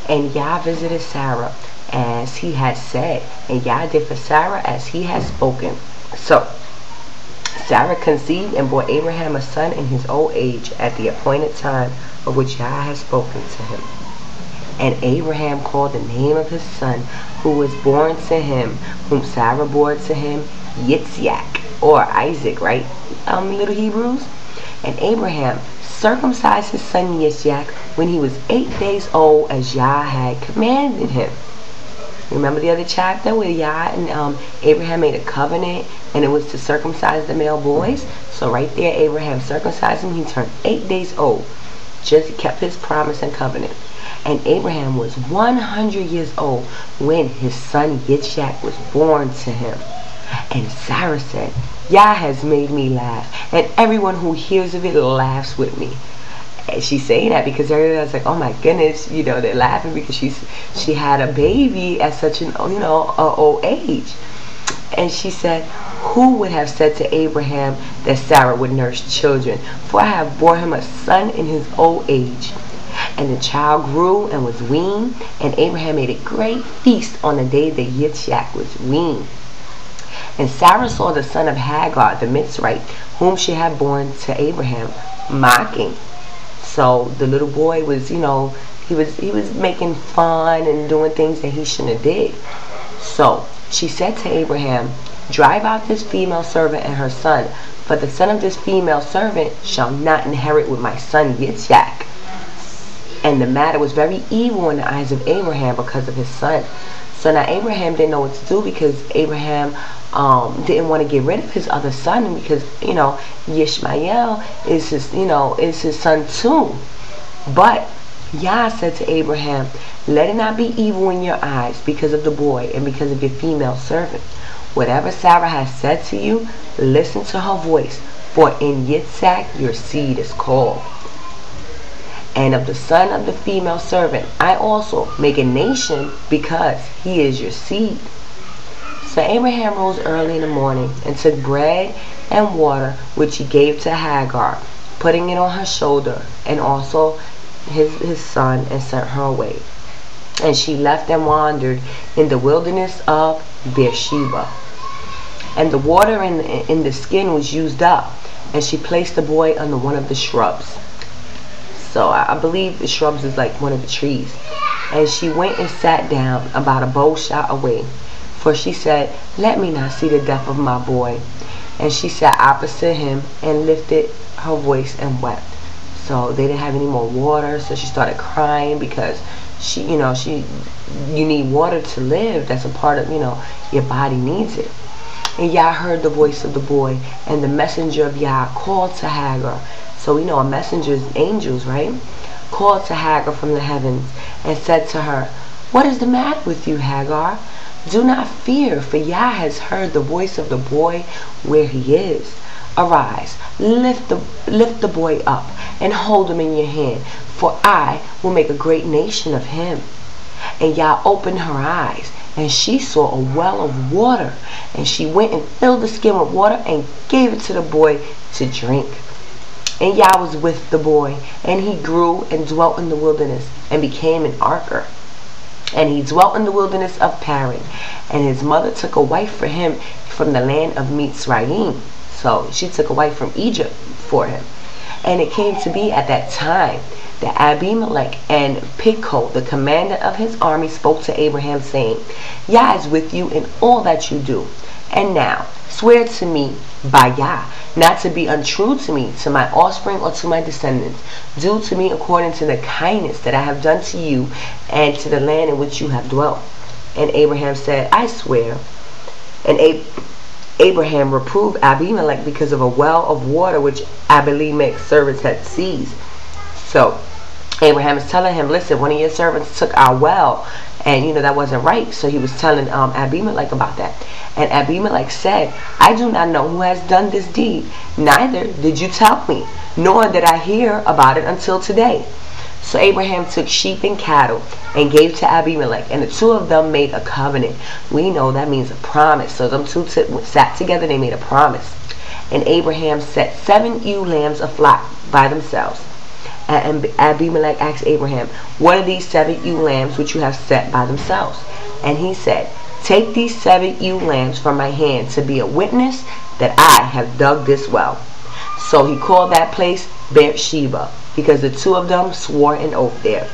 And Yah visited Sarah as he had said, and Yah did for Sarah as he had spoken. So Sarah conceived and bore Abraham a son in his old age at the appointed time of which Yah had spoken to him. And Abraham called the name of his son who was born to him, whom Sarah bore to him, Yitzhak, or Isaac, right? Little Hebrews. And Abraham circumcised his son Yitzhak when he was 8 days old, as Yah had commanded him. Remember the other chapter where Yah and Abraham made a covenant, and it was to circumcise the male boys? So right there, Abraham circumcised him. He turned 8 days old. Just kept his promise and covenant. And Abraham was 100 years old when his son Yitzhak was born to him. And Sarah said, Yah has made me laugh, and everyone who hears of it laughs with me. And she's saying that because everyone's like, oh my goodness, they're laughing because she had a baby at such an old age. And she said, who would have said to Abraham that Sarah would nurse children? For I have bore him a son in his old age. And the child grew and was weaned, and Abraham made a great feast on the day that Yitzhak was weaned. And Sarah saw the son of Hagar, the Mitzrite, whom she had borne to Abraham, mocking. So the little boy was, he was making fun and doing things that he shouldn't have did. So she said to Abraham, drive out this female servant and her son, for the son of this female servant shall not inherit with my son Yitzhak. And the matter was very evil in the eyes of Abraham because of his son. So now Abraham didn't know what to do, because Abraham didn't want to get rid of his other son, because Ishmael is his son too. But Yah said to Abraham, let it not be evil in your eyes because of the boy and because of your female servant. Whatever Sarah has said to you, listen to her voice, for in Yitzhak your seed is called. And of the son of the female servant I also make a nation, because he is your seed. So Abraham rose early in the morning and took bread and water, which he gave to Hagar, putting it on her shoulder, and also his son, and sent her away. And she left and wandered in the wilderness of Beersheba. And the water in the skin was used up, and she placed the boy under one of the shrubs. So I believe the shrubs is like one of the trees. And she went and sat down about a bow shot away, for she said, let me not see the death of my boy. And she sat opposite him and lifted her voice and wept. So they didn't have any more water, so she started crying, because you need water to live. That's a part of, your body needs it. And Yah heard the voice of the boy, and the messenger of Yah called to Hagar. So we know a messenger is angels, right? Called to Hagar from the heavens and said to her, what is the matter with you, Hagar? Do not fear, for Yah has heard the voice of the boy where he is. Arise, lift the boy up, and hold him in your hand, for I will make a great nation of him. And Yah opened her eyes, and she saw a well of water, and she went and filled the skin with water and gave it to the boy to drink. And Yah was with the boy, and he grew and dwelt in the wilderness, and became an archer. And he dwelt in the wilderness of Paran, and his mother took a wife for him from the land of Mitzrayim. So she took a wife from Egypt for him. And it came to be at that time that Abimelech and Pichol, the commander of his army, spoke to Abraham, saying, Yah is with you in all that you do. And now swear to me by Yah, not to be untrue to me, to my offspring, or to my descendants. Do to me according to the kindness that I have done to you, and to the land in which you have dwelt. And Abraham said, I swear. And Abraham reproved Abimelech because of a well of water which Abimelech's servants had seized. So Abraham is telling him, listen, one of your servants took our well, and that wasn't right. So he was telling Abimelech about that. And Abimelech said, I do not know who has done this deed, neither did you tell me, nor did I hear about it until today. So Abraham took sheep and cattle and gave to Abimelech, and the two of them made a covenant. We know that means a promise. So them two sat together, they made a promise. And Abraham set 7 ewe lambs a flock by themselves, And Abimelech asked Abraham, what are these 7 ewe lambs which you have set by themselves? And he said, take these 7 ewe lambs from my hand to be a witness that I have dug this well. So he called that place Bereshith, because the 2 of them swore an oath there.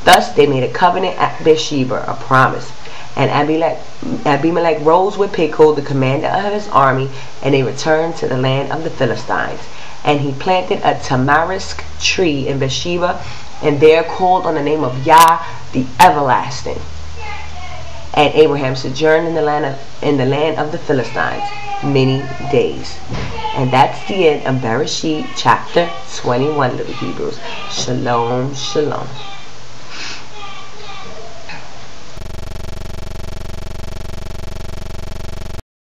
Thus they made a covenant at Bereshith, a promise. And Abimelech rose with Phicol, the commander of his army, and they returned to the land of the Philistines. And he planted a tamarisk tree in Beersheba, and there called on the name of Yah the Everlasting. And Abraham sojourned in the land of the Philistines many days. And that's the end of Bereshith chapter 21, little Hebrews. Shalom, shalom.